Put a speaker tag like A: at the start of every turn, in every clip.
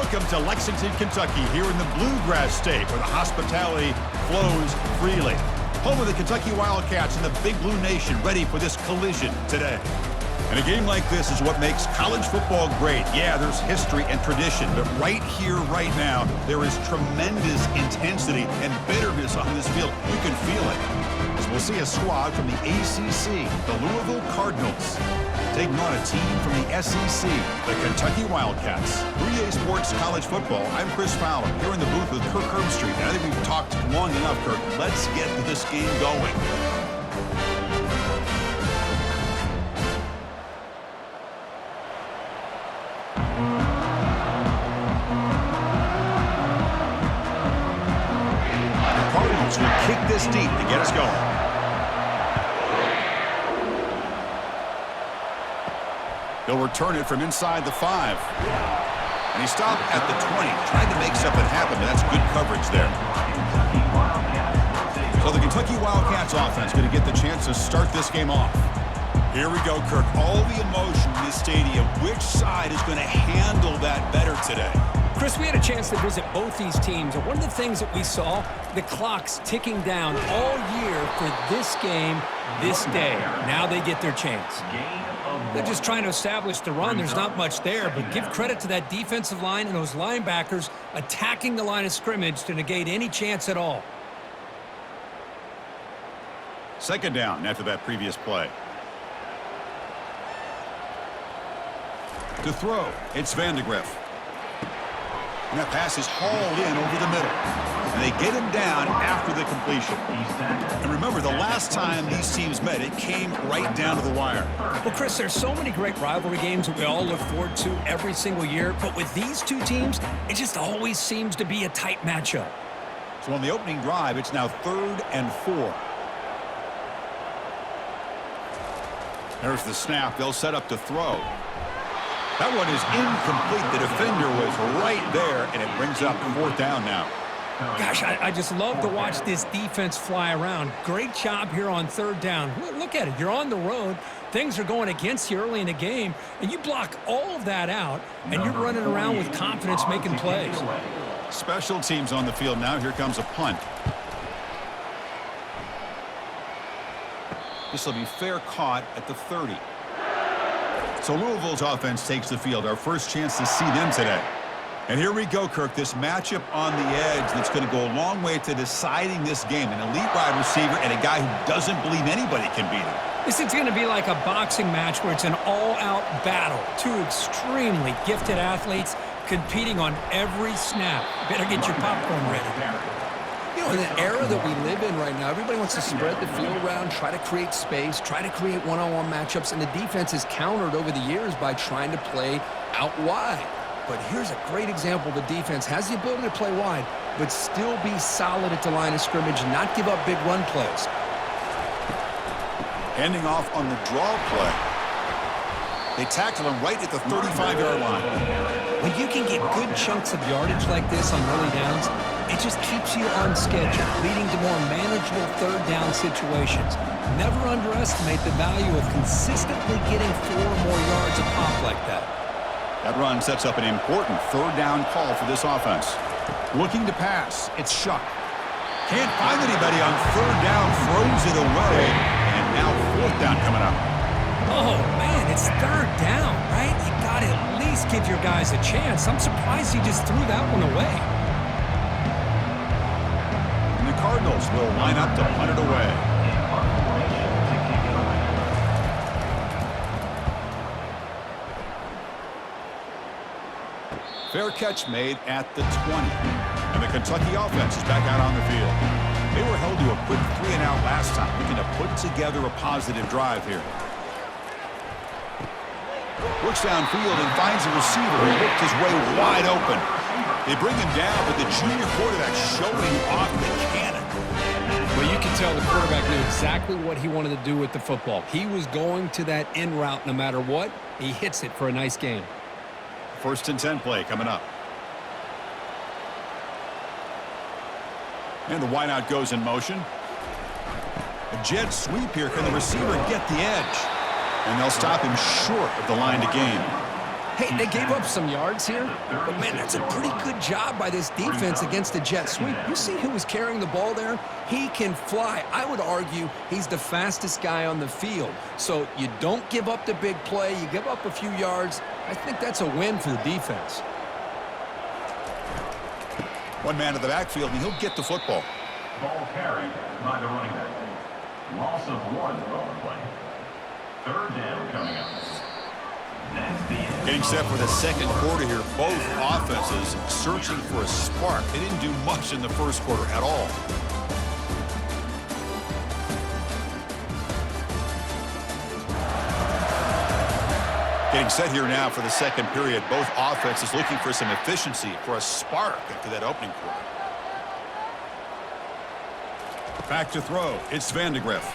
A: Welcome to Lexington, Kentucky, here in the Bluegrass State, where the hospitality flows freely. Home of the Kentucky Wildcats and the Big Blue Nation, ready for this collision today. And a game like this is what makes college football great. Yeah, there's history and tradition, but right here, right now, there is tremendous intensity and bitterness on this field. You can feel it. So we'll see a squad from the ACC, the Louisville Cardinals, taking on a team from the SEC, the Kentucky Wildcats. 3A Sports College Football, I'm Chris Fowler, here in the booth with Kirk Herbstreit. And I think we've talked long enough, Kirk. Let's get this game going. The Cardinals will kick this deep to get us going. He'll return it from inside the 5. And he stopped at the 20. Tried to make something happen, but that's good coverage there. So the Kentucky Wildcats offense going to get the chance to start this game off. Here we go, Kirk. All the emotion in this stadium. Which side is going to handle that better today?
B: Chris, we had a chance to visit both these teams, and one of the things that we saw, the clock's ticking down all year for this game, this day. Now they get their chance. They're just trying to establish the run. There's not much there, but give credit to that defensive line and those linebackers attacking the line of scrimmage to negate any chance at all.
A: Second down after that previous play. To throw, it's Vandegrift. And that pass is hauled in over the middle. And they get him down after the completion. And remember, the last time these teams met, it came right down to the wire.
B: Well, Chris, there's so many great rivalry games that we all look forward to every single year. But with these two teams, it just always seems to be a tight matchup.
A: So on the opening drive, it's now 3rd and 4. There's the snap. They'll set up to throw. That one is incomplete. The defender was right there, and it brings up 4th down now.
B: Gosh, I just love to watch this defense fly around. Great job here on 3rd down. Look at it. You're on the road. Things are going against you early in the game, and you block all of that out, and you're running around with confidence making plays.
A: Special teams on the field now. Here comes a punt. This will be fair caught at the 30. So Louisville's offense takes the field. Our first chance to see them today. And here we go, Kirk. This matchup on the edge that's going to go a long way to deciding this game. An elite wide receiver and a guy who doesn't believe anybody can beat him.
B: This is going to be like a boxing match where it's an all-out battle. Two extremely gifted athletes competing on every snap. Better get your popcorn ready.
C: You know, in the era that we live in right now, everybody wants to spread the field around, try to create space, try to create one-on-one matchups, and the defense is countered over the years by trying to play out wide. But here's a great example. The defense has the ability to play wide, but still be solid at the line of scrimmage and not give up big run plays.
A: Handing off on the draw play. They tackle him right at the 35-yard line.
B: When you can get good chunks of yardage like this on early downs, it just keeps you on schedule, leading to more manageable 3rd down situations. Never underestimate the value of consistently getting 4 or more yards a pop like that.
A: That run sets up an important 3rd down call for this offense. Looking to pass, it's Shough. Can't find anybody on 3rd down, throws it away, and now 4th down coming up.
B: Oh, man, it's 3rd down, right? You got to at least give your guys a chance. I'm surprised he just threw that one away.
A: And the Cardinals will line up to punt it away. Fair catch made at the 20. And the Kentucky offense is back out on the field. They were held to a quick 3-and-out last time, looking to put together a positive drive here. Looks downfield and finds a receiver who worked his way wide open. They bring him down, but the junior quarterback showing off the cannon.
C: Well, you can tell the quarterback knew exactly what he wanted to do with the football. He was going to that in route no matter what. He hits it for a nice gain.
A: 1st and 10 play coming up. And the wideout goes in motion. A jet sweep here. Can the receiver get the edge? And they'll stop him short of the line to gain.
C: Hey, they gave up some yards here, but, man, that's a pretty good job by this defense against the jet sweep. You see who was carrying the ball there? He can fly. I would argue he's the fastest guy on the field. So you don't give up the big play. You give up a few yards. I think that's a win for the defense.
A: One man in the backfield, and he'll get the football.
D: Ball carried by the running back. Loss of 1 on the play. 3rd down coming up.
A: Getting set for the second quarter here. Both offenses searching for a spark. They didn't do much in the first quarter at all. Getting set here now for the second period. Both offenses looking for some efficiency, for a spark after that opening quarter. Back to throw. It's Vandegrift.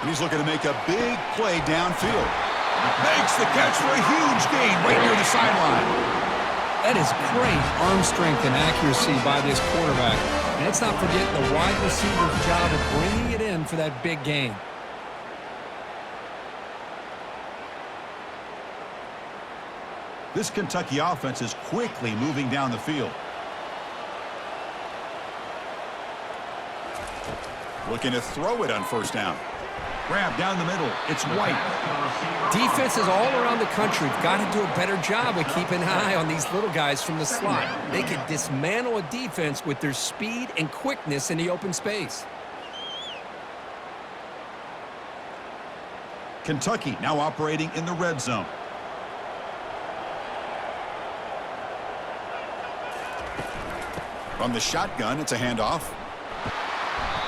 A: And he's looking to make a big play downfield. Makes the catch for a huge gain right near the sideline.
C: That is great arm strength and accuracy by this quarterback. And let's not forget the wide receiver's job of bringing it in for that big gain.
A: This Kentucky offense is quickly moving down the field. Looking to throw it on first down. Grab down the middle. It's White.
C: Defenses all around the country have got to do a better job of keeping an eye on these little guys from the slot. They can dismantle a defense with their speed and quickness in the open space.
A: Kentucky now operating in the red zone. From the shotgun, it's a handoff.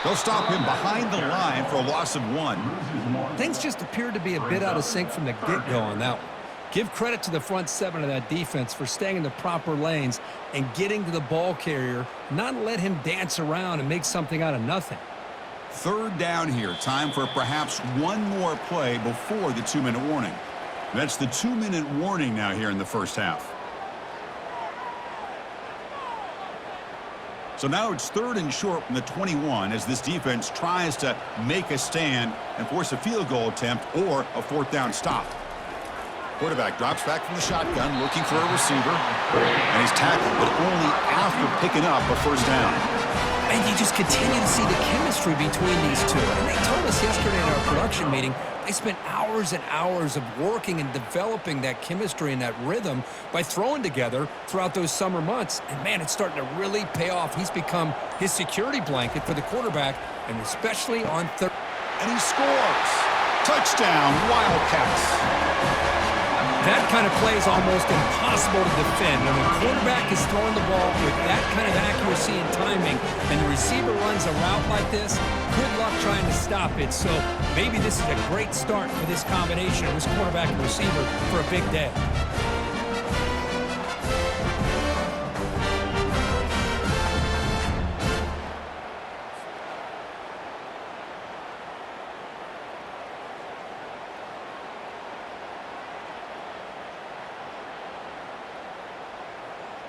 A: They'll stop him behind the line for a loss of 1.
C: Things just appeared to be a bit out of sync from the get-go on that one. Give credit to the front 7 of that defense for staying in the proper lanes and getting to the ball carrier, not let him dance around and make something out of nothing.
A: 3rd down here. Time for perhaps one more play before the 2-minute warning. That's the 2-minute warning now here in the first half. So now it's 3rd and short from the 21 as this defense tries to make a stand and force a field goal attempt or a 4th down stop. Quarterback drops back from the shotgun, looking for a receiver, and he's tackled, but only after picking up a first down.
C: And you just continue to see the chemistry between these two. And they told us yesterday in our production meeting, they spent hours and hours of working and developing that chemistry and that rhythm by throwing together throughout those summer months. And, man, it's starting to really pay off. He's become his security blanket for the quarterback, and especially on third.
A: And he scores. Touchdown, Wildcats.
C: That kind of play is almost impossible to defend. And when the quarterback is throwing the ball with that kind of accuracy and timing, and the receiver runs a route like this, good luck trying to stop it. So maybe this is a great start for this combination of this quarterback and receiver for a big day.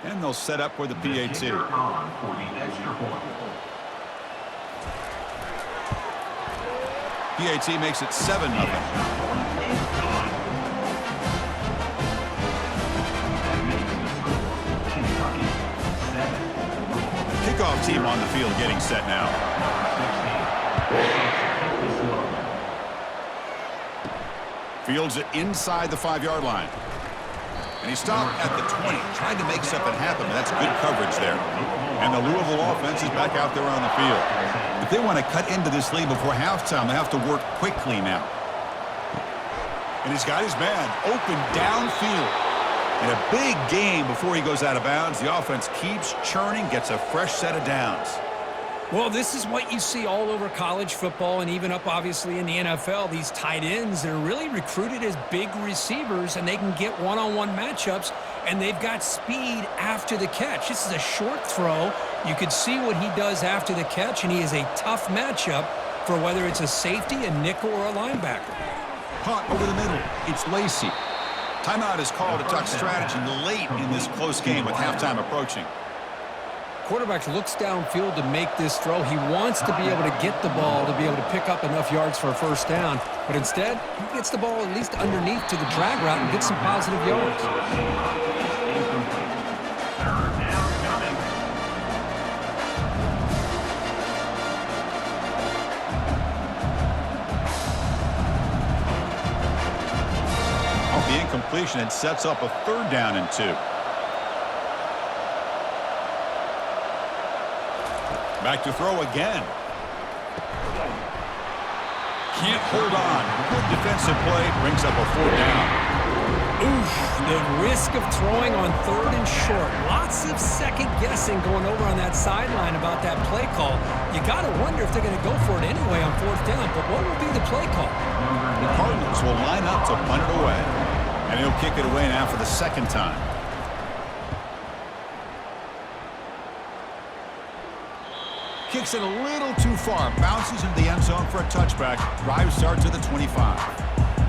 A: And they'll set up for the PAT. PAT makes it 7-0. Kickoff team on the field getting set now. Fields it inside the 5-yard line. And he stopped at the 20, trying to make something happen, but that's good coverage there. And the Louisville offense is back out there on the field. If they want to cut into this lead before halftime, they have to work quickly now. And he's got his man open downfield. And a big gain before he goes out of bounds. The offense keeps churning, gets a fresh set of downs.
C: Well, this is what you see all over college football and even up, obviously, in the NFL. These tight ends, they're really recruited as big receivers, and they can get one-on-one matchups, and they've got speed after the catch. This is a short throw. You could see what he does after the catch, and he is a tough matchup for whether it's a safety, a nickel, or a linebacker.
A: Caught over the middle. It's Lacey. Timeout is called. A duck strategy late in this close game with halftime approaching.
C: Quarterback looks downfield to make this throw. He wants to be able to get the ball to be able to pick up enough yards for a first down.
B: But instead, he gets the ball at least underneath to the drag route and gets some positive yards.
A: Off the incompletion, it sets up a 3rd down and 2. Back to throw again. Can't hold on. Good defensive play brings up a 4th down.
B: Oof, the risk of throwing on 3rd and short. Lots of second guessing going over on that sideline about that play call. You got to wonder if they're going to go for it anyway on 4th down, but what will be the play call?
A: The Cardinals will line up to punt it away, and he'll kick it away now for the 2nd time. Kicks it a little too far, bounces into the end zone for a touchback. Drive starts at the 25.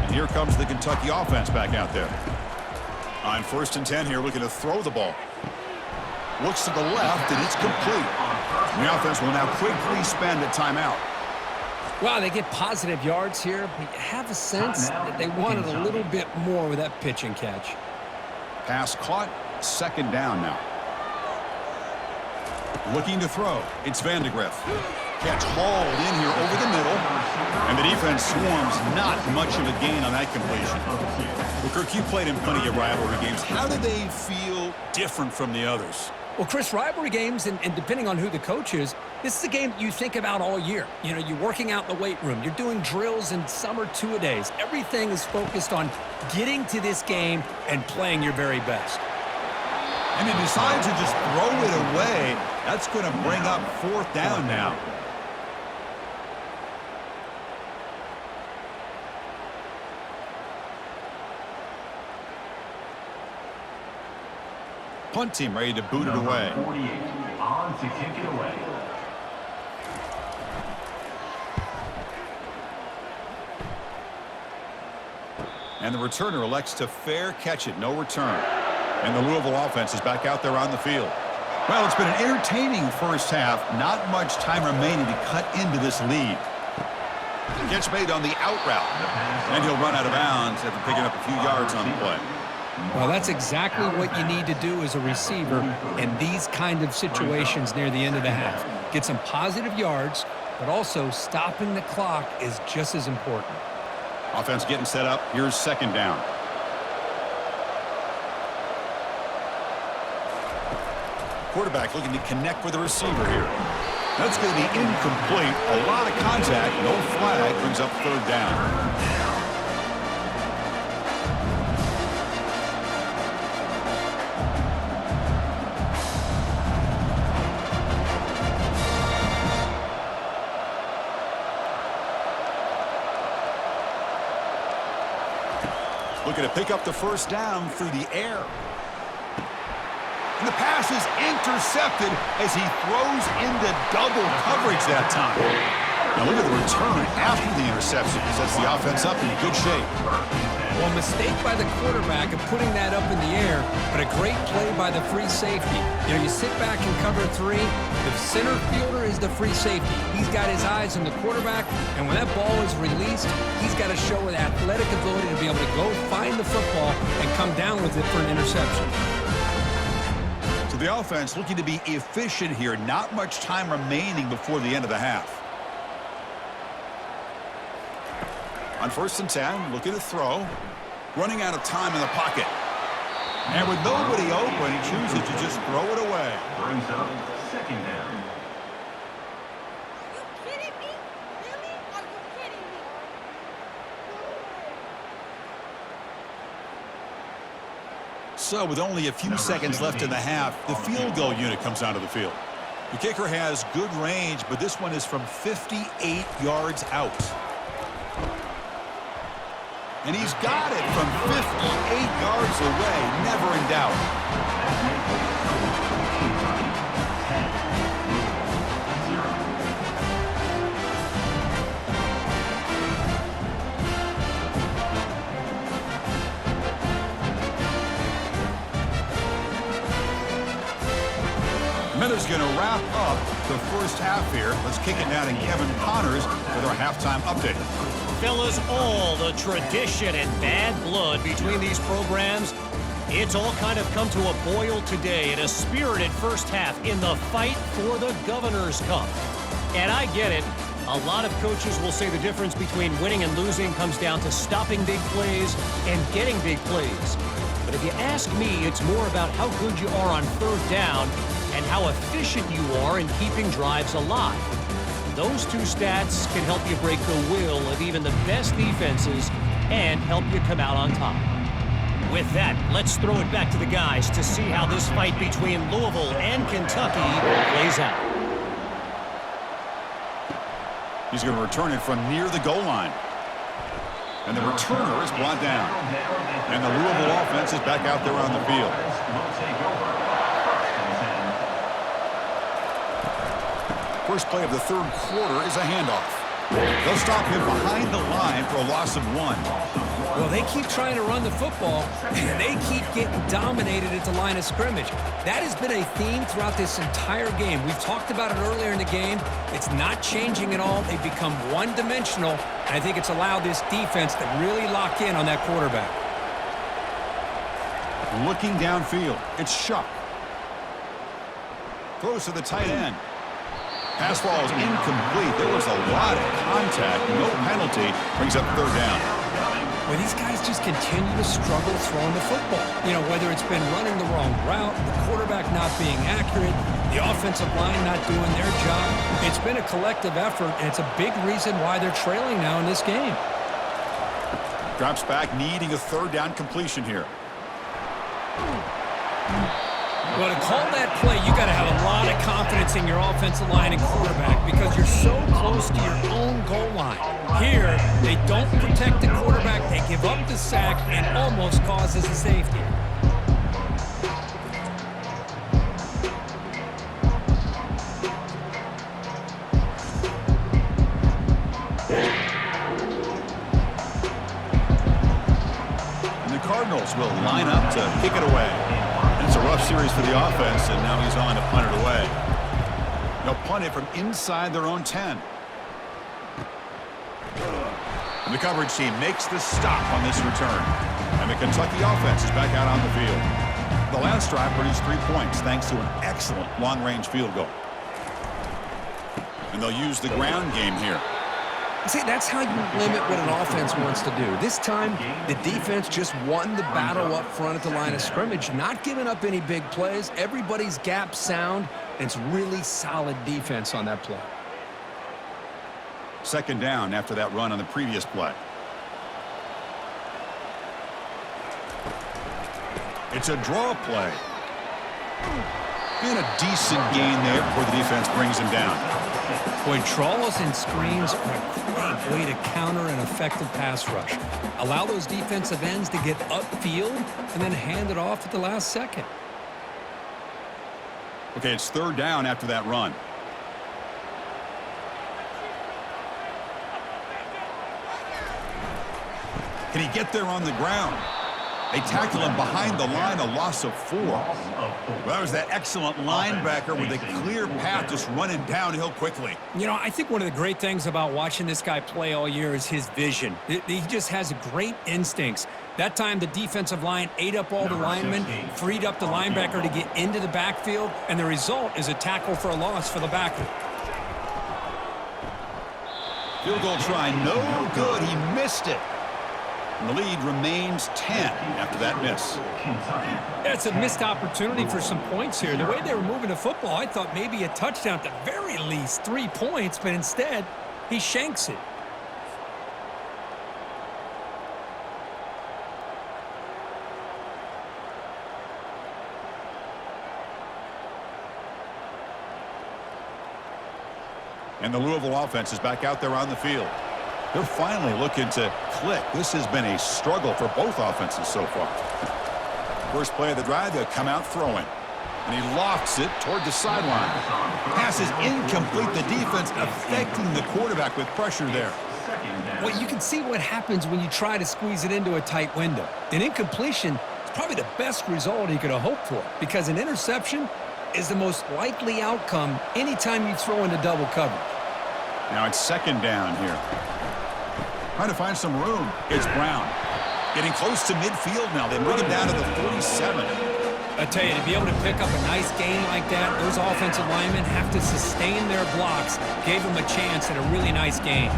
A: And here comes the Kentucky offense back out there. On 1st and 10 here, looking to throw the ball. Looks to the left, and it's complete. And the offense will now quickly spend a timeout.
B: Wow, they get positive yards here, but you have a sense that they wanted a little bit more with that pitch and catch.
A: Pass caught, 2nd down now. Looking to throw. It's Vandegrift. Catch hauled in here over the middle. And the defense swarms. Not much of a gain on that completion. Well, Kirk, you played in plenty of rivalry games. How do they feel different from the others?
B: Well, Chris, rivalry games, and depending on who the coach is, this is a game that you think about all year. You know, you're working out in the weight room. You're doing drills in summer 2-a-days. Everything is focused on getting to this game and playing your very best.
A: And he decides to just throw it away. That's going to bring up 4th down now. Punt team ready to boot it away.
D: 48 on to kick it away.
A: And the returner elects to fair catch it. No return. And the Louisville offense is back out there on the field. Well, it's been an entertaining first half. Not much time remaining to cut into this lead. Catch made on the out route. And he'll run out of bounds after picking up a few yards on the play.
B: Well, that's exactly what you need to do as a receiver in these kind of situations near the end of the half. Get some positive yards, but also stopping the clock is just as important.
A: Offense getting set up. Here's 2nd down. Quarterback looking to connect with the receiver here. That's going to be incomplete. A lot of contact. No flag. Brings up 3rd down. Looking to pick up the 1st down through the air. And the pass is intercepted as he throws into double coverage that time. Now look at the return after the interception. Sets the offense up in good shape.
B: Well, mistake by the quarterback of putting that up in the air, but a great play by the free safety. You know, you sit back and cover 3. The center fielder is the free safety. He's got his eyes on the quarterback, and when that ball is released, he's got to show an athletic ability to be able to go find the football and come down with it for an interception.
A: So the offense looking to be efficient here. Not much time remaining before the end of the half. On 1st and 10, looking to throw. Running out of time in the pocket. And with nobody open, he chooses to just throw it away.
D: Brings up 2nd down.
E: Are you kidding me? Really? Are you kidding me?
A: So with only a few seconds left in the half, the field goal unit comes onto the field. The kicker has good range, but this one is from 58 yards out. And he's got it from 58 yards away, never in doubt. Miller's going to wrap up the first half here. Let's kick it down to Kevin Connors with our halftime update.
F: Fellas, all the tradition and bad blood between these programs, it's all kind of come to a boil today in a spirited first half in the fight for the Governor's Cup. And I get it. A lot of coaches will say the difference between winning and losing comes down to stopping big plays and getting big plays. But if you ask me, it's more about how good you are on third down and how efficient you are in keeping drives alive. Those two stats can help you break the will of even the best defenses and help you come out on top. With that, let's throw it back to the guys to see how this fight between Louisville and Kentucky plays out.
A: He's going to return it from near the goal line. And the returner is brought down. And the Louisville offense is back out there on the field. First play of the third quarter is a handoff. They'll stop him behind the line for a loss of 1.
B: Well, they keep trying to run the football, and they keep getting dominated at the line of scrimmage. That has been a theme throughout this entire game. We've talked about it earlier in the game. It's not changing at all. They've become one-dimensional, and I think it's allowed this defense to really lock in on that quarterback.
A: Looking downfield, it's Shuck. Throws to the tight end. Pass ball is incomplete. There was a lot of contact. No penalty. Brings up third down.
B: Well, these guys just continue to struggle throwing the football. You know, whether it's been running the wrong route, the quarterback not being accurate, the offensive line not doing their job. It's been a collective effort, and it's a big reason why they're trailing now in this game.
A: Drops back, needing a third down completion here.
B: Well, to call that play, you got to have a lot of confidence in your offensive line and quarterback because you're so close to your own goal line. Here, they don't protect the quarterback. They give up the sack and almost causes a safety.
A: And the Cardinals will line up to kick it away. It's a rough series for the offense, and now he's on to punt it away. They'll punt it from inside their own 10. And the coverage team makes the stop on this return. And the Kentucky offense is back out on the field. The last drive produced 3 points thanks to an excellent long-range field goal. And they'll use the ground game here.
C: See, that's how you limit what an offense wants to do. This time, the defense just won the battle up front at the line of scrimmage, not giving up any big plays. Everybody's gap sound, and it's really solid defense on that play.
A: Second down after that run on the previous play. It's a draw play. And a decent gain there before the defense brings him down.
B: Boy, draws and screens are a great way to counter an effective pass rush. Allow those defensive ends to get upfield and then hand it off at the last second.
A: Okay, it's third down after that run. Can he get there on the ground? They tackle him behind the line, a loss of 4. Well, that was that excellent linebacker with a clear path just running downhill quickly.
B: You know, I think one of the great things about watching this guy play all year is his vision. He just has great instincts. That time, the defensive line ate up all the linemen, freed up the linebacker to get into the backfield, and the result is a tackle for a loss for the backer.
A: Field goal try, no good. He missed it. And the lead remains 10 after that miss.
B: That's a missed opportunity for some points here. The way they were moving the football, I thought maybe a touchdown, at the very least 3 points, but instead, he shanks it.
A: And the Louisville offense is back out there on the field. They're finally looking to click. This has been a struggle for both offenses so far. First play of the drive, they'll come out throwing. And he lofts it toward the sideline. Pass is incomplete. The defense affecting the quarterback with pressure there.
B: Well, you can see what happens when you try to squeeze it into a tight window. An incompletion is probably the best result he could have hoped for because an interception,
C: is the most likely outcome anytime you throw into double coverage.
A: Now it's second down here. Trying to find some room. It's Brown. Getting close to midfield now. They bring him down to the 47.
B: I tell you, to be able to pick up a nice gain like that, those offensive linemen have to sustain their blocks. Gave them a chance at a really nice gain.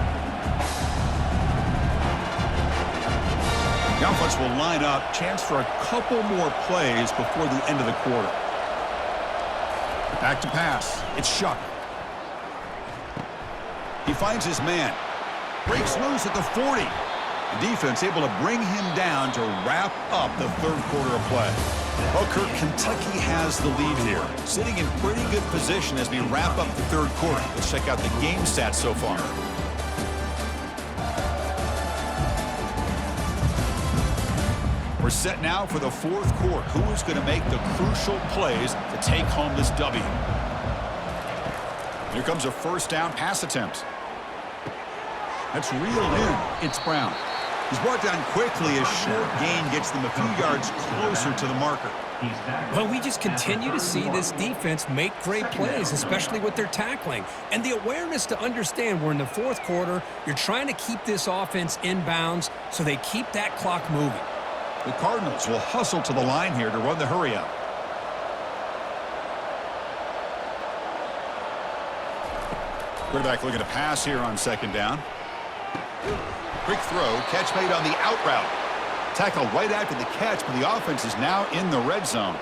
A: The offense will line up. Chance for a couple more plays before the end of the quarter. Back to pass. It's Shuck. He finds his man. Breaks loose at the 40. The defense able to bring him down to wrap up the third quarter of play. Well, Kirk, Kentucky has the lead here. Sitting in pretty good position as we wrap up the third quarter. Let's check out the game stats so far. We're set now for the fourth quarter. Who is going to make the crucial plays to take home this W? Here comes a first down pass attempt. That's reeled in. It's Brown. He's brought down quickly. A short gain gets them a few yards closer to the marker.
B: Well, we just continue to see this defense make great plays, especially with their tackling. And the awareness to understand we're in the fourth quarter, you're trying to keep this offense in bounds so they keep that clock moving.
A: The Cardinals will hustle to the line here to run the hurry up. Quarterback looking to pass here on second down. Quick throw, catch made on the out route. Tackle right after the catch, but the offense is now in the red zone.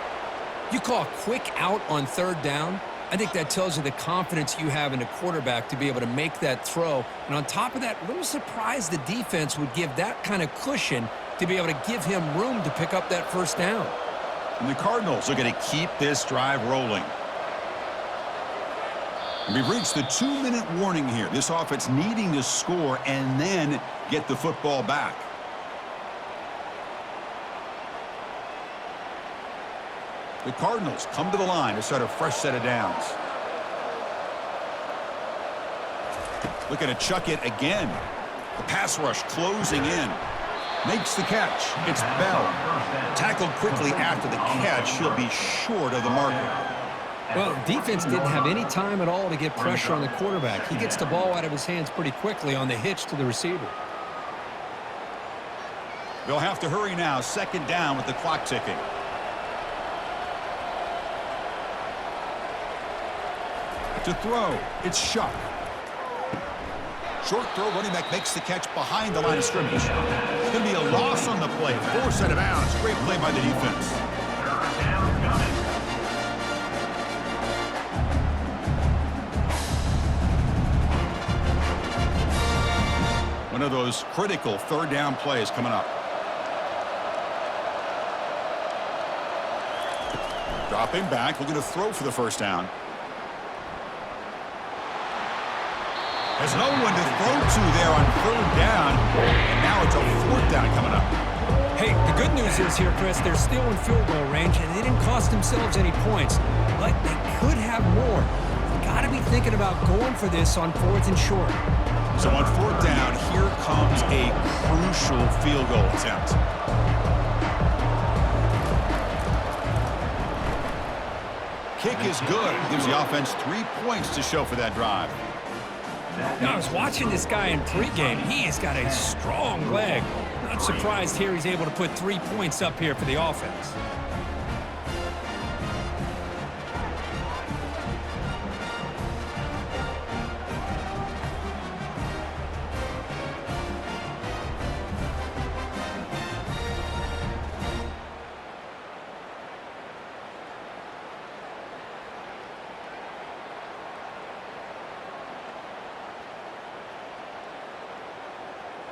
C: You call a quick out on third down, I think that tells you the confidence you have in the quarterback to be able to make that throw. And on top of that, a little surprised the defense would give that kind of cushion to be able to give him room to pick up that first down.
A: And the Cardinals are going to keep this drive rolling. And we've reached the 2-minute warning here. This offense needing to score and then get the football back. The Cardinals come to the line to start a fresh set of downs. Looking to chuck it again. The pass rush closing in. Makes the catch. It's Bell. Tackled quickly after the catch. He'll be short of the marker.
B: Well, defense didn't have any time at all to get pressure on the quarterback. He gets the ball out of his hands pretty quickly on the hitch to the receiver.
A: They'll have to hurry now. Second down with the clock ticking. To throw, it's Shuck. Short throw, running back makes the catch behind the line of scrimmage. It's going to be a loss on the play. Force out of bounds. Great play by the defense. One of those critical third down plays coming up. Dropping back, looking to throw for the first down. There's no one to throw to there on third down. And now it's a fourth down coming up.
B: Hey, the good news is here, Chris, they're still in field goal range, and they didn't cost themselves any points. But they could have more. You've got to be thinking about going for this on fourth and short.
A: So on fourth down, here comes a crucial field goal attempt. Kick is good. Gives the offense 3 points to show for that drive.
B: Now, I was watching this guy in pregame. He has got a strong leg. Not surprised here he's able to put 3 points up here for the offense.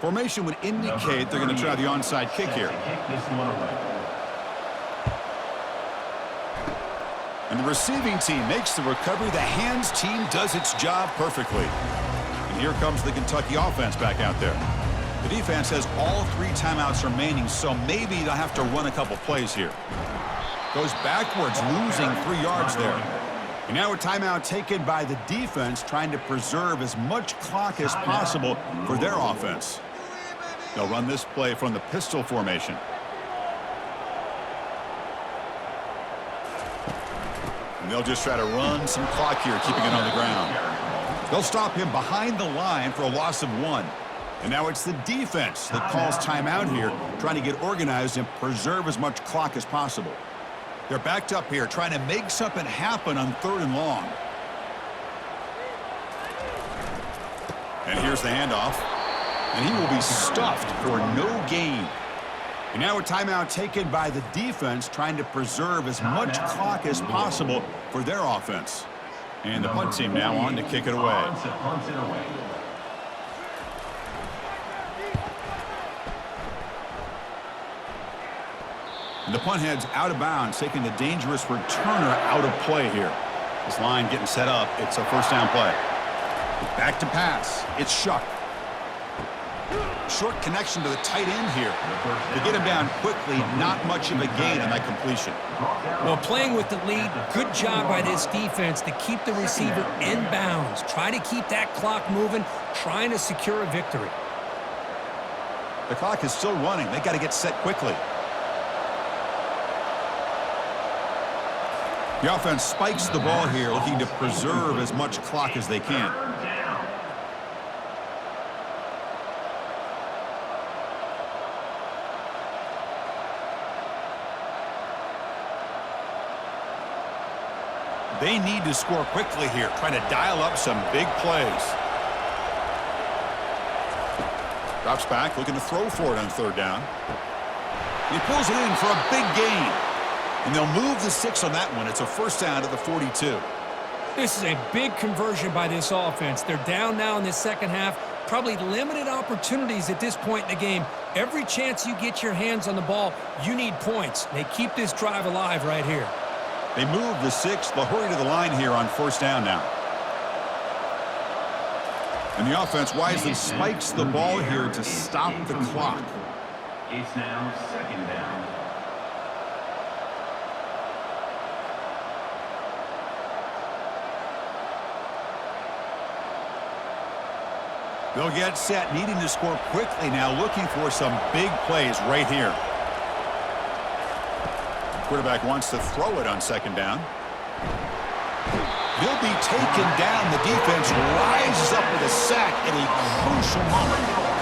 A: Formation would indicate they're going to try the onside kick here. And the receiving team makes the recovery. The hands team does its job perfectly. And here comes the Kentucky offense back out there. The defense has all 3 timeouts remaining, so maybe they'll have to run a couple plays here. Goes backwards, losing 3 yards there. And now a timeout taken by the defense, trying to preserve as much clock as possible for their offense. They'll run this play from the pistol formation. And they'll just try to run some clock here, keeping it on the ground. They'll stop him behind the line for a loss of 1. And now it's the defense that calls timeout here, trying to get organized and preserve as much clock as possible. They're backed up here, trying to make something happen on 3rd and long. And here's the handoff. And he will be stuffed for no gain. And now a timeout taken by the defense, trying to preserve as much clock as possible for their offense. And the punt team now on to kick it away. And the punt heads out of bounds, taking the dangerous returner out of play here. This line getting set up. It's a first down play. Back to pass. It's Shough. Short connection to the tight end here. To get him down quickly, not much of a gain on that completion.
B: Well, playing with the lead, good job by this defense to keep the receiver in bounds. Try to keep that clock moving, trying to secure a victory.
A: The clock is still running. They got to get set quickly. The offense spikes the ball here, looking to preserve as much clock as they can. They need to score quickly here, trying to dial up some big plays. Drops back, looking to throw for it on 3rd down. He pulls it in for a big gain. And they'll move the 6 on that one. It's a first down at the 42.
B: This is a big conversion by this offense. They're down now in the second half. Probably limited opportunities at this point in the game. Every chance you get your hands on the ball, you need points. They keep this drive alive right here.
A: They move the 6. They'll hurry to the line here on first down now. And the offense wisely spikes the ball here to stop the clock.
D: It's now 2nd down.
A: They'll get set, needing to score quickly now, looking for some big plays right here. Quarterback wants to throw it on 2nd down. He'll be taken down. The defense rises up with a sack at a crucial moment.